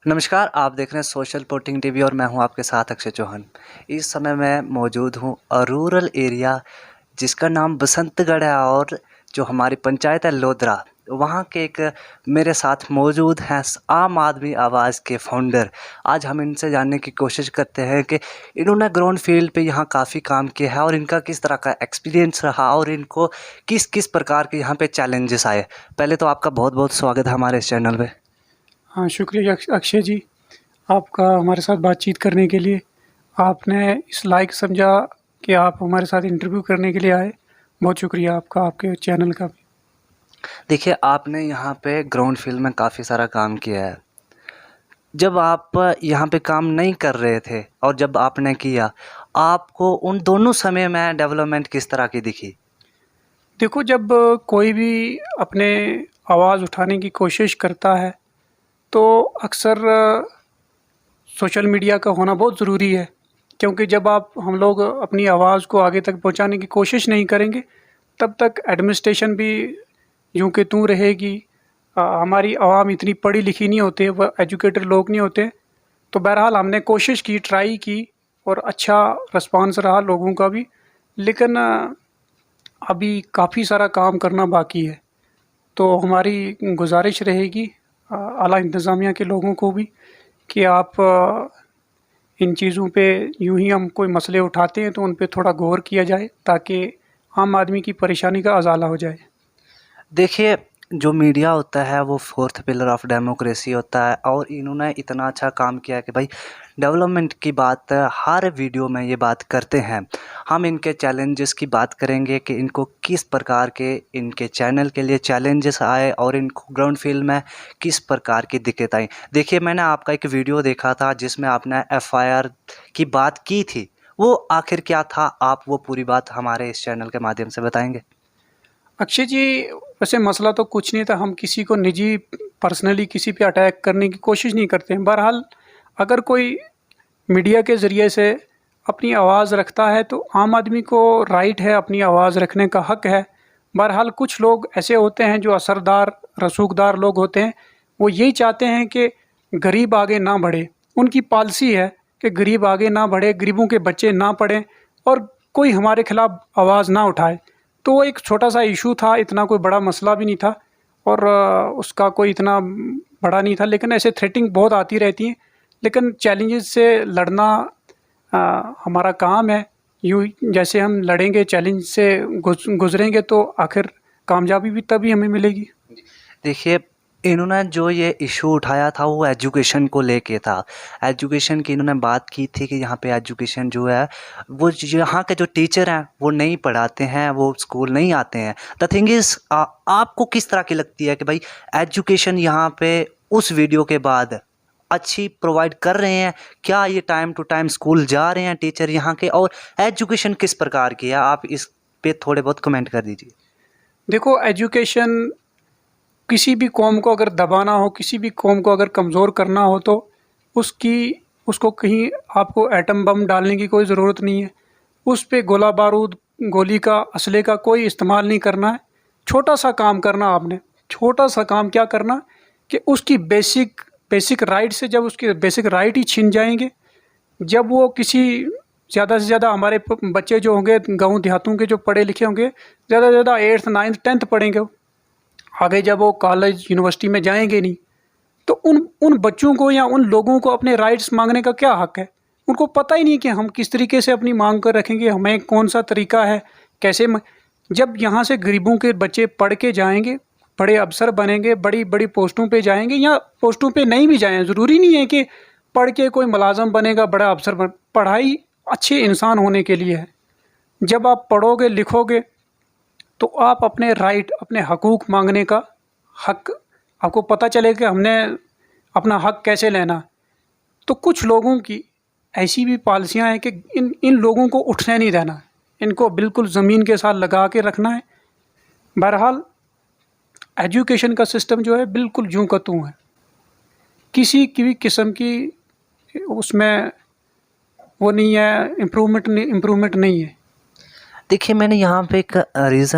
नमस्कार, आप देख रहे हैं सोशल पोर्टिंग टीवी और मैं हूं आपके साथ अक्षय चौहान। इस समय मैं मौजूद हूं रूरल एरिया जिसका नाम बसंतगढ़ है और जो हमारी पंचायत है लोधरा, वहां के एक मेरे साथ मौजूद हैं आम आदमी आवाज़ के फाउंडर। आज हम इनसे जानने की कोशिश करते हैं कि इन्होंने ग्राउंड फील्ड पे यहाँ काफ़ी काम किया है और इनका किस तरह का एक्सपीरियंस रहा और इनको किस किस प्रकार के यहाँ पे चैलेंजेस आए। पहले तो आपका बहुत बहुत स्वागत है हमारे इस चैनल पे। हाँ, शुक्रिया अक्षय जी, आपका हमारे साथ बातचीत करने के लिए। आपने इस लायक समझा कि आप हमारे साथ इंटरव्यू करने के लिए आए। बहुत शुक्रिया आपका, आपके चैनल का भी। देखिए, आपने यहाँ पे ग्राउंड फील्ड में काफ़ी सारा काम किया है। जब आप यहाँ पे काम नहीं कर रहे थे और जब आपने किया, आपको उन दोनों समय में डेवलपमेंट किस तरह की दिखी? देखो, जब कोई भी अपने आवाज़ उठाने की कोशिश करता है, तो अक्सर सोशल मीडिया का होना बहुत ज़रूरी है। क्योंकि जब हम लोग अपनी आवाज़ को आगे तक पहुँचाने की कोशिश नहीं करेंगे, तब तक एडमिनिस्ट्रेशन भी यूँ के त्यों रहेगी। हमारी आवाम इतनी पढ़ी लिखी नहीं होती, वह एजुकेटेड लोग नहीं होते। तो बहरहाल हमने कोशिश की, ट्राई की और अच्छा रिस्पॉन्स रहा लोगों का भी। लेकिन अभी काफ़ी सारा काम करना बाकी है। तो हमारी गुज़ारिश रहेगी आला इंतज़ामिया के लोगों को भी कि आप इन चीज़ों पे यूँ ही हम कोई मसले उठाते हैं तो उन पे थोड़ा गौर किया जाए, ताकि आम आदमी की परेशानी का अज़ाला हो जाए। देखिए, जो मीडिया होता है वो फोर्थ पिलर ऑफ डेमोक्रेसी होता है और इन्होंने इतना अच्छा काम किया है कि भाई डेवलपमेंट की बात हर वीडियो में ये बात करते हैं। हम इनके चैलेंजेस की बात करेंगे कि इनको किस प्रकार के इनके चैनल के लिए चैलेंजेस आए और इनको ग्राउंड फील्ड में किस प्रकार की दिक्कत आई। देखिए, मैंने आपका एक वीडियो देखा था जिसमें आपने एफआईआर की बात की थी। वो आखिर क्या था? आप वो पूरी बात हमारे इस चैनल के माध्यम से बताएँगे? अक्षय जी, वैसे मसला तो कुछ नहीं था। हम किसी को निजी पर्सनली किसी पे अटैक करने की कोशिश नहीं करते हैं। बहरहाल अगर कोई मीडिया के ज़रिए से अपनी आवाज़ रखता है तो आम आदमी को राइट है, अपनी आवाज़ रखने का हक है। बहरहाल कुछ लोग ऐसे होते हैं जो असरदार, रसूखदार लोग होते हैं। वो यही चाहते हैं कि गरीब आगे ना बढ़े। उनकी पॉलिसी है कि गरीब आगे ना बढ़े, गरीबों के बच्चे ना पढ़ें और कोई हमारे खिलाफ आवाज़ ना उठाए। तो वो एक छोटा-सा इश्यू था, इतना कोई बड़ा मसला भी नहीं था और उसका कोई इतना बड़ा नहीं था। लेकिन ऐसे थ्रेटिंग बहुत आती रहती हैं। लेकिन चैलेंजेस से लड़ना हमारा काम है। यूँ जैसे हम लड़ेंगे, चैलेंज से गुज़रेंगे तो आखिर कामयाबी भी तभी हमें मिलेगी। देखिए, इन्होंने जो ये इशू उठाया था वो एजुकेशन को लेके था। एजुकेशन की इन्होंने बात की थी कि यहाँ पे एजुकेशन जो है वो यहाँ के जो टीचर हैं वो नहीं पढ़ाते हैं, वो स्कूल नहीं आते हैं। द थिंग इज़ आपको किस तरह की लगती है कि भाई एजुकेशन यहाँ पे उस वीडियो के बाद अच्छी प्रोवाइड कर रहे हैं? क्या ये टाइम टू टाइम स्कूल जा रहे हैं टीचर यहाँ के और एजुकेशन किस प्रकार की है? आप इस पे थोड़े बहुत कमेंट कर दीजिए। देखो, एजुकेशन किसी भी कौम को अगर दबाना हो, किसी भी कौम को अगर कमज़ोर करना हो तो उसको कहीं आपको एटम बम डालने की कोई ज़रूरत नहीं है। उस पे गोला बारूद, गोली का, असले का कोई इस्तेमाल नहीं करना है। छोटा-सा काम करना आपने। छोटा-सा काम क्या करना कि उसकी बेसिक बेसिक राइट से जब उसके बेसिक राइट ही छिन जाएँगे, जब वो किसी ज़्यादा से ज़्यादा हमारे बच्चे जो होंगे गाँव देहातों के जो पढ़े लिखे होंगे, ज़्यादा से ज़्यादा 8th 9th 10th पढ़ेंगे वो। आगे जब वो कॉलेज यूनिवर्सिटी में जाएँगे नहीं, तो उन उन बच्चों को या उन लोगों को अपने राइट्स माँगने का क्या हक है? उनको पता ही नहीं कि हम किस तरीके से अपनी माँग कर रखेंगे, हमें कौन-सा तरीका है, कैसे म जब यहाँ से गरीबों के बच्चे पढ़ के जाएँगे, बड़े अफ़सर बनेंगे, बड़ी-बड़ी पोस्टों पे जाएँगे या पोस्टों पे नहीं भी जाएँ, ज़रूरी नहीं है कि पढ़ के कोई मुलाज़िम बनेगा, बड़ा अफ़सर बन पढ़ाई अच्छे इंसान होने के लिए है। जब आप पढ़ोगे, लिखोगे तो आप अपने राइट, अपने हकूक़ माँगने का हक आपको पता चलेगा कि हमने अपना हक कैसे लेना। तो कुछ लोगों की ऐसी भी पॉलिसियाँ हैं कि इन इन लोगों को उठने नहीं देना है। इनको बिल्कुल ज़मीन के साथ लगा के रखना है। बहरहाल एजुकेशन का सिस्टम जो है बिल्कुल जूँ का त्यों है। किसी की भी किस्म की उसमें वो नहीं है, इम्प्रूवमेंट नहीं है। देखिए, मैंने यहाँ पे एक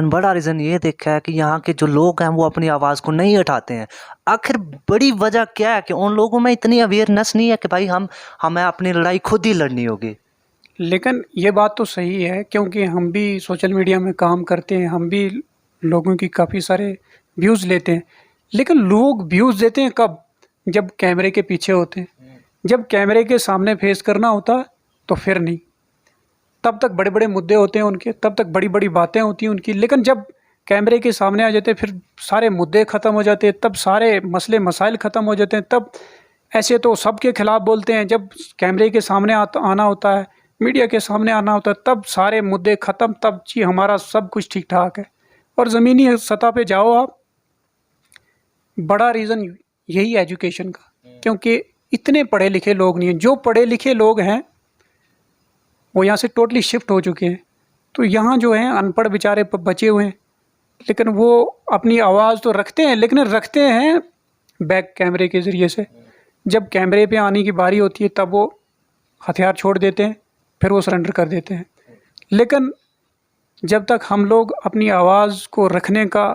बड़ा रीज़न ये देखा है कि यहाँ के जो लोग हैं वो अपनी आवाज़ को नहीं उठाते हैं। आखिर बड़ी वजह क्या है कि उन लोगों में इतनी अवेयरनेस नहीं है कि भाई हमें अपनी लड़ाई खुद ही लड़नी होगी। लेकिन ये बात तो सही है, क्योंकि हम भी सोशल मीडिया में काम करते हैं, हम भी लोगों की काफ़ी सारे व्यूज़ लेते हैं। लेकिन लोग व्यूज़ देते हैं कब? जब कैमरे के पीछे होते हैं। जब कैमरे के सामने फेस करना होता है तो फिर नहीं। तब तक बड़े-बड़े मुद्दे होते हैं उनके, तब तक बड़ी-बड़ी बातें होती हैं उनकी। लेकिन जब कैमरे के सामने आ जाते हैं, फिर सारे मुद्दे ख़त्म हो जाते हैं, तब सारे मसले मसाइल ख़त्म हो जाते हैं। तब ऐसे तो सबके खिलाफ बोलते हैं, जब कैमरे के सामने आना होता है, मीडिया के सामने आना होता है, तब सारे मुद्दे ख़त्म, तब जी हमारा सब कुछ ठीक ठाक है। और ज़मीनी सतह पे जाओ आप, बड़ा रीज़न यही है एजुकेशन का, क्योंकि इतने पढ़े लिखे लोग नहीं हैं। जो पढ़े लिखे लोग हैं वो यहाँ से टोटली शिफ्ट हो चुके हैं। तो यहाँ जो हैं अनपढ़ बेचारे बचे हुए हैं, लेकिन वो अपनी आवाज़ तो रखते हैं, लेकिन रखते हैं बैक कैमरे के ज़रिए से। जब कैमरे पे आने की बारी होती है तब वो हथियार छोड़ देते हैं, फिर वो सरेंडर कर देते हैं। लेकिन जब तक हम लोग अपनी आवाज़ को रखने का,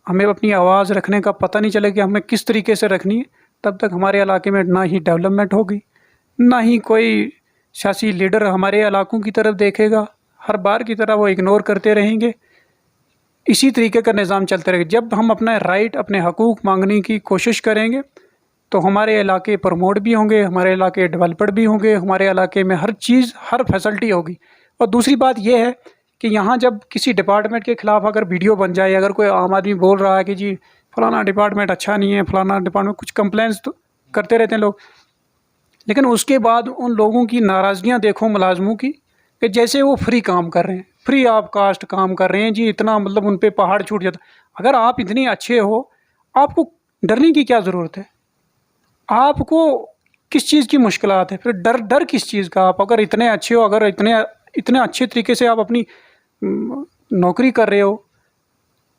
हमें अपनी आवाज़ रखने का पता नहीं चले कि हमें किस तरीके से रखनी है, तब तक हमारे इलाके में ना ही डेवलपमेंट होगी, ना ही कोई सियासी लीडर हमारे इलाकों की तरफ देखेगा। हर बार की तरह वो इग्नोर करते रहेंगे। इसी तरीके का निज़ाम चलता रहेगा। जब हम अपना राइट, अपने हकूक़ मांगने की कोशिश करेंगे तो हमारे इलाके प्रमोट भी होंगे, हमारे इलाके डेवलप्ड भी होंगे, हमारे इलाके में हर चीज़, हर फैसिलिटी होगी। और दूसरी बात ये है कि यहाँ जब किसी डिपार्टमेंट के ख़िलाफ़ अगर वीडियो बन जाए, अगर कोई आम आदमी बोल रहा है कि जी फलाना डिपार्टमेंट अच्छा नहीं है, फलाना डिपार्टमेंट, कुछ कंप्लेंट्स तो करते रहते हैं लोग। लेकिन उसके बाद उन लोगों की नाराज़गियाँ देखो मुलाज़मों की, कि जैसे वो फ्री काम कर रहे हैं, फ्री ऑफ कास्ट काम कर रहे हैं जी, इतना मतलब उन पे पहाड़ छूट जाता। अगर आप इतने अच्छे हो, आपको डरने की क्या ज़रूरत है? आपको किस चीज़ की मुश्किलात है? फिर डर डर किस चीज़ का? आप अगर इतने अच्छे हो, अगर इतने इतने अच्छे तरीके से आप अपनी नौकरी कर रहे हो,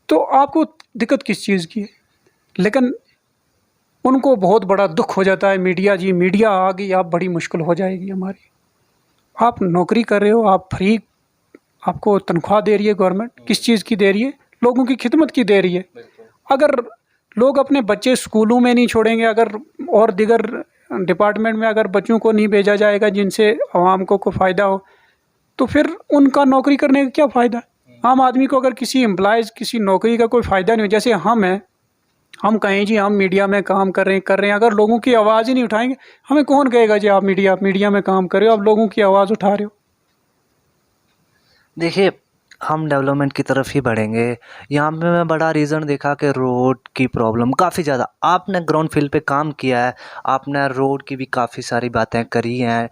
तो आपको दिक्कत किस चीज़ की है? लेकिन उनको बहुत बड़ा दुख हो जाता है, मीडिया जी, मीडिया आ गई, आप बड़ी मुश्किल हो जाएगी हमारी। आप नौकरी कर रहे हो, आप फ्री, आपको तनख्वाह दे रही है गवर्नमेंट, किस चीज़ की दे रही है? लोगों की खिदमत की दे रही है। अगर लोग अपने बच्चे स्कूलों में नहीं छोड़ेंगे, अगर और दीगर डिपार्टमेंट में अगर बच्चों को नहीं भेजा जाएगा जिनसे आवाम को फ़ायदा हो, तो फिर उनका नौकरी करने का क्या फ़ायदा? आम आदमी को अगर किसी एम्प्लॉइज़, किसी नौकरी का कोई फ़ायदा नहीं हो, जैसे हम हैं, हम कहें जी हम मीडिया में काम कर रहे हैं, अगर लोगों की आवाज़ ही नहीं उठाएँगे, हमें कौन कहेगा जी आप मीडिया में काम कर रहे हो, आप लोगों की आवाज़ उठा रहे हो। देखिए, हम डेवलपमेंट की तरफ ही बढ़ेंगे। यहाँ पे मैं बड़ा रीज़न देखा कि रोड की प्रॉब्लम काफ़ी ज़्यादा। आपने ग्राउंड फील्ड पे काम किया है, आपने रोड की भी काफ़ी सारी बातें करी हैं।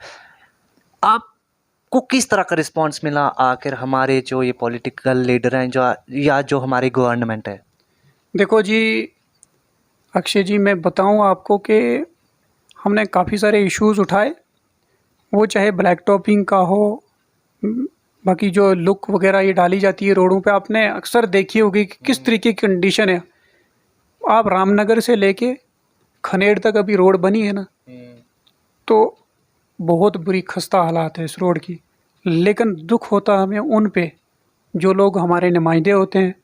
आपको किस तरह का रिस्पॉन्स मिला आखिर हमारे जो ये पॉलिटिकल लीडर हैं जो या जो हमारी गवर्नमेंट है? देखो जी अक्षय जी, मैं बताऊं आपको कि हमने काफ़ी सारे इश्यूज़ उठाए, वो चाहे ब्लैक टॉपिंग का हो, बाकी जो लुक वगैरह ये डाली जाती है रोडों पे, आपने अक्सर देखी होगी कि किस तरीके की कंडीशन है। आप रामनगर से लेके खनेड़ तक अभी रोड बनी है ना, तो बहुत बुरी खस्ता हालात है इस रोड की। लेकिन दुख होता हमें उन पे जो लोग हमारे नुमाइंदे होते हैं,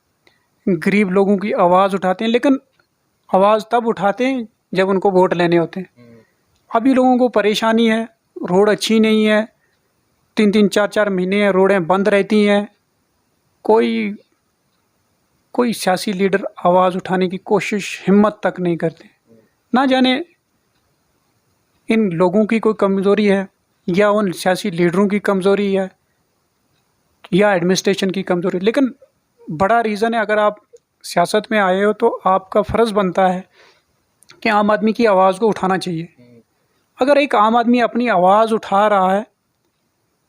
गरीब लोगों की आवाज़ उठाते हैं, लेकिन आवाज़ तब उठाते हैं जब उनको वोट लेने होते हैं। अभी लोगों को परेशानी है, रोड अच्छी नहीं है, 3-3 4-4 महीने रोडें बंद रहती हैं, कोई कोई सियासी लीडर आवाज़ उठाने की कोशिश, हिम्मत तक नहीं करते। ना जाने इन लोगों की कोई कमज़ोरी है, या उन सियासी लीडरों की कमज़ोरी है, या एडमिनिस्ट्रेशन की कमज़ोरी। लेकिन बड़ा रीज़न है, अगर आप सियासत में आए हो तो आपका फ़र्ज़ बनता है कि आम आदमी की आवाज़ को उठाना चाहिए। अगर एक आम आदमी अपनी आवाज़ उठा रहा है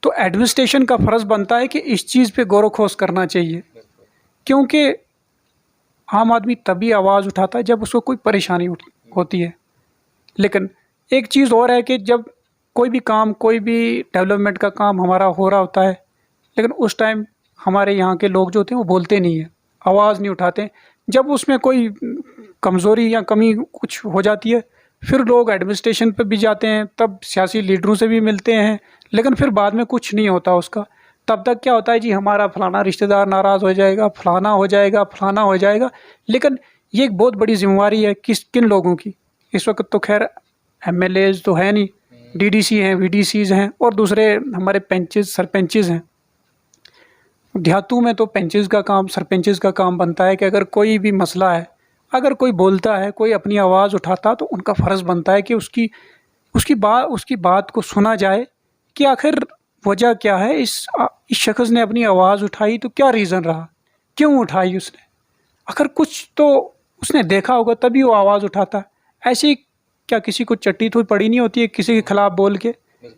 तो एडमिनिस्ट्रेशन का फ़र्ज़ बनता है कि इस चीज़ पे गौर व खोज करना चाहिए, क्योंकि आम आदमी तभी आवाज़ उठाता है जब उसको कोई परेशानी होती है। लेकिन एक चीज़ और है कि जब कोई भी काम, कोई भी डेवलपमेंट का काम हमारा हो रहा होता है, लेकिन उस टाइम हमारे यहाँ के लोग जो होते हैं वो बोलते नहीं हैं, आवाज़ नहीं उठाते। जब उसमें कोई कमज़ोरी या कमी कुछ हो जाती है, फिर लोग एडमिनिस्ट्रेशन पे भी जाते हैं, तब सियासी लीडरों से भी मिलते हैं, लेकिन फिर बाद में कुछ नहीं होता उसका। तब तक क्या होता है जी, हमारा फलाना रिश्तेदार नाराज़ हो जाएगा, फलाना हो जाएगा, फलाना हो जाएगा। लेकिन ये एक बहुत बड़ी ज़िम्मेवारी है किन लोगों की। इस वक्त तो खैर एमएलएज तो है नहीं, डीडीसी हैं, वीडीसीज हैं और दूसरे हमारे पंचेज सरपंचेज हैं। देहातों में तो पंचेज का काम, सरपंचेज का काम बनता है कि अगर कोई भी मसला है, अगर कोई बोलता है, कोई अपनी आवाज़ उठाता, तो उनका फ़र्ज़ बनता है कि उसकी बात को सुना जाए कि आखिर वजह क्या है। इस शख्स ने अपनी आवाज़ उठाई तो क्या रीज़न रहा, क्यों उठाई उसने, आखिर कुछ तो उसने देखा होगा तभी वो आवाज़ उठाता है। ऐसे क्या किसी को चट्टी तो पड़ी नहीं होती है किसी के खिलाफ बोल के।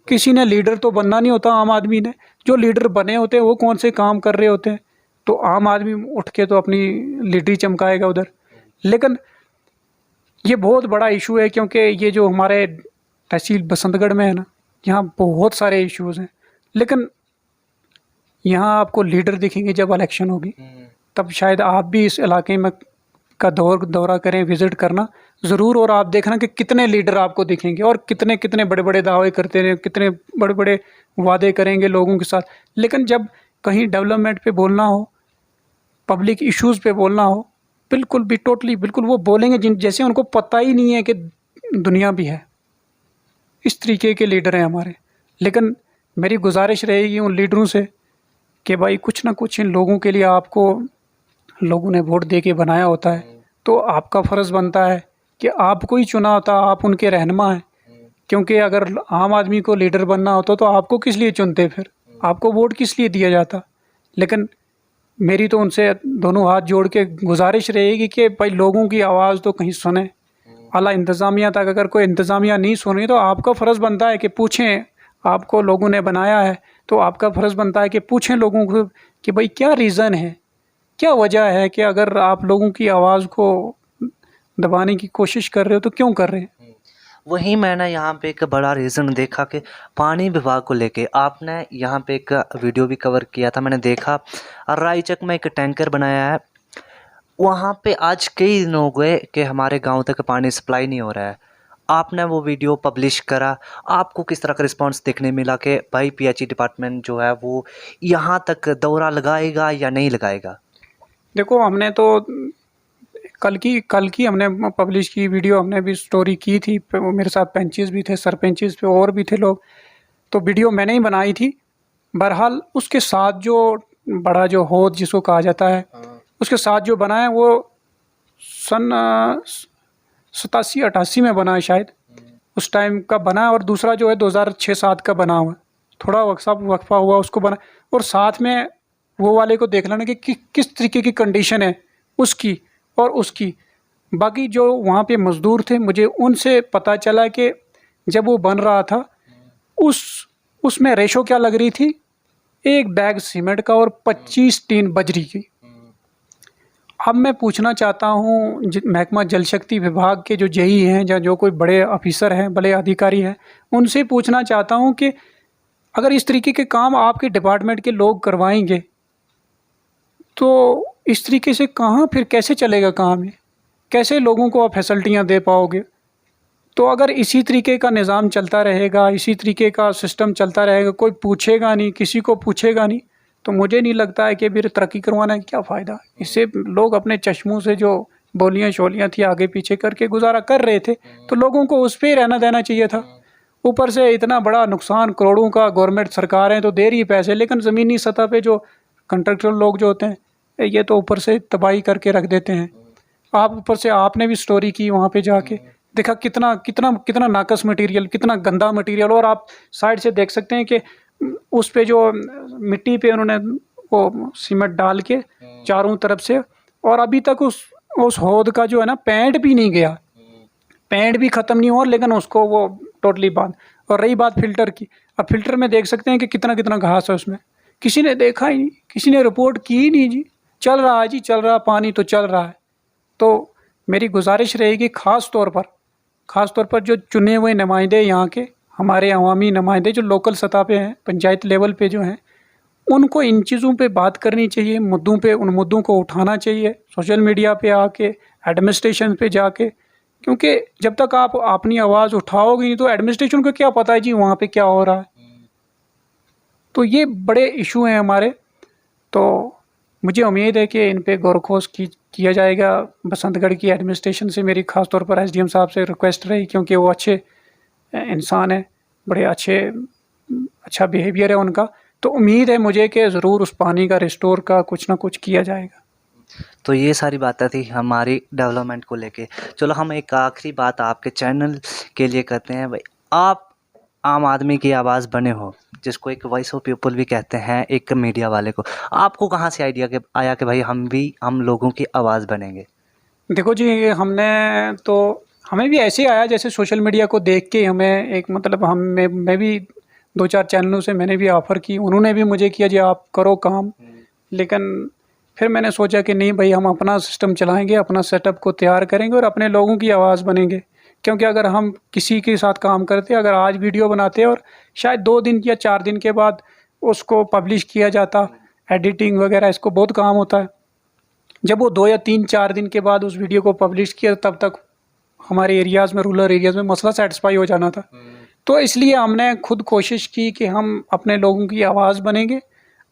किसी ने लीडर तो बनना नहीं होता आम आदमी ने, जो लीडर बने होते हैं वो कौन से काम कर रहे होते हैं, तो आम आदमी उठ के तो अपनी लीडरी चमकाएगा उधर। लेकिन ये बहुत बड़ा इशू है, क्योंकि ये जो हमारे तहसील बसंतगढ़ में है ना, यहाँ बहुत सारे इश्यूज़ हैं। लेकिन यहाँ आपको लीडर दिखेंगे जब इलेक्शन होगी, तब शायद आप भी इस इलाके में का दौरा करें, विज़िट करना ज़रूर, और आप देखना कि कितने लीडर आपको दिखेंगे और कितने कितने बड़े बड़े दावे करते रहे, कितने बड़े बड़े वादे करेंगे लोगों के साथ। लेकिन जब कहीं डेवलपमेंट पे बोलना हो, पब्लिक इश्यूज़ पे बोलना हो, बिल्कुल भी टोटली बिल्कुल वो बोलेंगे जैसे उनको पता ही नहीं है कि दुनिया भी है। इस तरीके के लीडर हैं हमारे। लेकिन मेरी गुजारिश रहेगी उन लीडरों से कि भाई कुछ ना कुछ इन लोगों के लिए आपको लोगों ने वोट दे के बनाया होता है, तो आपका फ़र्ज़ बनता है कि आपको ही चुना होता, आप उनके रहनुमा हैं। क्योंकि अगर आम आदमी को लीडर बनना होता तो आपको किस लिए चुनते, फिर आपको वोट किस लिए दिया जाता। लेकिन मेरी तो उनसे दोनों हाथ जोड़ के गुजारिश रहेगी कि भाई लोगों की आवाज़ तो कहीं सुने। आला इंतज़ामिया तक अगर कोई इंतज़ामिया नहीं सुन रही तो आपका फ़र्ज़ बनता है कि पूछें। आपको लोगों ने बनाया है तो आपका फ़र्ज़ बनता है कि पूछें लोगों को कि भाई क्या रीज़न है, क्या वजह है कि अगर आप लोगों की आवाज़ को दबाने की कोशिश कर रहे हो तो क्यों कर रहे हैं। वहीं मैंने यहाँ पे एक बड़ा रीज़न देखा कि पानी विभाग को लेके आपने यहाँ पे एक वीडियो भी कवर किया था। मैंने देखा रायचक में एक टैंकर बनाया है, वहाँ पे आज कई दिन हो गए कि हमारे गांव तक पानी सप्लाई नहीं हो रहा है। आपने वो वीडियो पब्लिश करा, आपको किस तरह का रिस्पांस देखने मिला कि भाई पीएचई डिपार्टमेंट जो है वो यहाँ तक दौरा लगाएगा या नहीं लगाएगा? देखो, हमने तो कल की हमने पब्लिश की वीडियो, हमने भी स्टोरी की थी। वो मेरे साथ पंचेस भी थे, सरपंचेस पे और भी थे लोग, तो वीडियो मैंने ही बनाई थी। बहरहाल उसके साथ जो बड़ा जो हौद जिसको कहा जाता है, उसके साथ जो बना है वो सन 87-88 में बना है शायद, उस टाइम का बना है। और दूसरा जो है 2006-7 का बना हुआ है, थोड़ा वक्फा हुआ उसको बना। और साथ में वो वाले को देख लेना कि किस तरीके की कंडीशन है उसकी और उसकी। बाकी जो वहाँ पे मज़दूर थे, मुझे उनसे पता चला कि जब वो बन रहा था उसमें रेशो क्या लग रही थी, 1 बैग सीमेंट का और 25 टीन बजरी की। अब मैं पूछना चाहता हूँ महकमा जल शक्ति विभाग के जो जेई हैं या जो कोई बड़े ऑफिसर हैं, बड़े अधिकारी हैं, उनसे पूछना चाहता हूँ कि अगर इस तरीके के काम आपके डिपार्टमेंट के लोग करवाएंगे तो इस तरीके से कहाँ फिर कैसे चलेगा काम, ये कैसे लोगों को आप फैसिलिटियाँ दे पाओगे। तो अगर इसी तरीके का निज़ाम चलता रहेगा, इसी तरीके का सिस्टम चलता रहेगा, कोई पूछेगा नहीं, किसी को पूछेगा नहीं, तो मुझे नहीं लगता है कि फिर तरक्की करवाना है क्या फ़ायदा। इससे लोग अपने चश्मों से जो बोलियां शोलियां थी आगे पीछे करके गुजारा कर रहे थे, तो लोगों को उस पर रहना देना चाहिए था। ऊपर से इतना बड़ा नुकसान करोड़ों का, गवर्नमेंट सरकारें तो दे रही पैसे, लेकिन ज़मीनी सतह पे जो कंट्रैक्टर लोग जो होते हैं ये तो ऊपर से तबाही करके रख देते हैं। आप ऊपर से आपने भी स्टोरी की वहाँ पे जाके, देखा कितना कितना कितना नाकस मटेरियल, कितना गंदा मटेरियल। और आप साइड से देख सकते हैं कि उस पे जो मिट्टी पे उन्होंने वो सीमेंट डाल के चारों तरफ से, और अभी तक उस हौद का जो है ना पेंट भी नहीं गया, पेंट भी ख़त्म नहीं हुआ, लेकिन उसको वो टोटली बंद। और रही बात फिल्टर की, अब फिल्टर में देख सकते हैं कि कितना कितना घास है उसमें, किसी ने देखा ही नहीं, किसी ने रिपोर्ट की ही नहीं जी। चल रहा है जी, चल रहा, पानी तो चल रहा है। तो मेरी गुजारिश रहेगी ख़ास तौर पर जो चुने हुए नुमाइंदे यहाँ के, हमारे अवामी नुमाइंदे जो लोकल सतह पे हैं, पंचायत लेवल पे जो हैं, उनको इन चीज़ों पे बात करनी चाहिए, मुद्दों पे, उन मुद्दों को उठाना चाहिए सोशल मीडिया पे आके, एडमिनिस्ट्रेशन पे जाके। क्योंकि जब तक आप अपनी आवाज़ उठाओगे नहीं तो एडमिनिस्ट्रेशन को क्या पता है जी वहाँ पे क्या हो रहा है। तो ये बड़े इशू हैं हमारे। तो मुझे उम्मीद है कि इन पे गौर-खोज किया जाएगा। बसंतगढ़ की एडमिनिस्ट्रेशन से मेरी ख़ास तौर पर एसडीएम साहब से रिक्वेस्ट रही, क्योंकि वो अच्छे इंसान हैं, बड़े अच्छा बिहेवियर है उनका। तो उम्मीद है मुझे कि ज़रूर उस पानी का रिस्टोर का कुछ ना कुछ किया जाएगा। तो ये सारी बातें थी हमारी डेवलपमेंट को लेके। चलो हम एक आखिरी बात आपके चैनल के लिए करते हैं। भाई, आप आम आदमी की आवाज़ बने हो, जिसको एक वॉइस ऑफ पीपल भी कहते हैं, एक मीडिया वाले को। आपको कहाँ से आइडिया के आया कि भाई हम लोगों की आवाज़ बनेंगे? देखो जी, हमें भी ऐसे ही आया जैसे सोशल मीडिया को देख के हमें एक मतलब हम मैं भी 2-4 चैनलों से मैंने भी ऑफ़र की, उन्होंने भी मुझे किया जी आप करो काम। लेकिन फिर मैंने सोचा कि नहीं भाई, हम अपना सिस्टम चलाएँगे, अपना सेटअप को तैयार करेंगे और अपने लोगों की आवाज़ बनेंगे। क्योंकि अगर हम किसी के साथ काम करते हैं, अगर आज वीडियो बनाते हैं और शायद 2 दिन या 4 दिन के बाद उसको पब्लिश किया जाता, एडिटिंग वगैरह इसको बहुत काम होता है। जब वो 2 या 3-4 दिन के बाद उस वीडियो को पब्लिश किया, तब तक हमारे एरियाज़ में, रूरल एरियाज़ में मसला सैटिस्फाई हो जाना था। तो इसलिए हमने खुद कोशिश की कि हम अपने लोगों की आवाज़ बनेंगे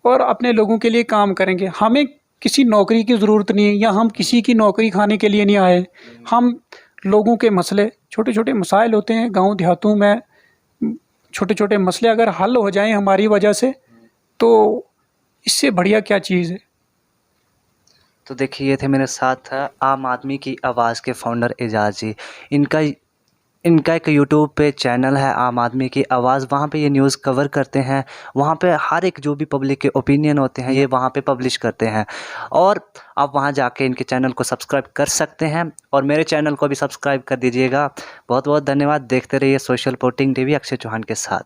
और अपने लोगों के लिए काम करेंगे। हमें किसी नौकरी की ज़रूरत नहीं है, या हम किसी की नौकरी खाने के लिए नहीं आए। हम लोगों के मसले, छोटे-छोटे मसाइल होते हैं गाँव देहातों में, छोटे-छोटे मसले अगर हल हो जाएँ हमारी वजह से, तो इससे बढ़िया क्या चीज़ है। तो देखिए, ये थे मेरे साथ आम आदमी की आवाज़ के फाउंडर एजाज़ जी। इनका इनका एक यूट्यूब पे चैनल है, आम आदमी की आवाज़। वहाँ पे ये न्यूज़ कवर करते हैं। वहाँ पे हर एक जो भी पब्लिक के ओपिनियन होते हैं, ये वहाँ पे पब्लिश करते हैं। और आप वहाँ जाके इनके चैनल को सब्सक्राइब कर सकते हैं, और मेरे चैनल को भी सब्सक्राइब कर दीजिएगा। बहुत बहुत धन्यवाद। देखते रहिए social reporting TV Akshay Chauhan के साथ।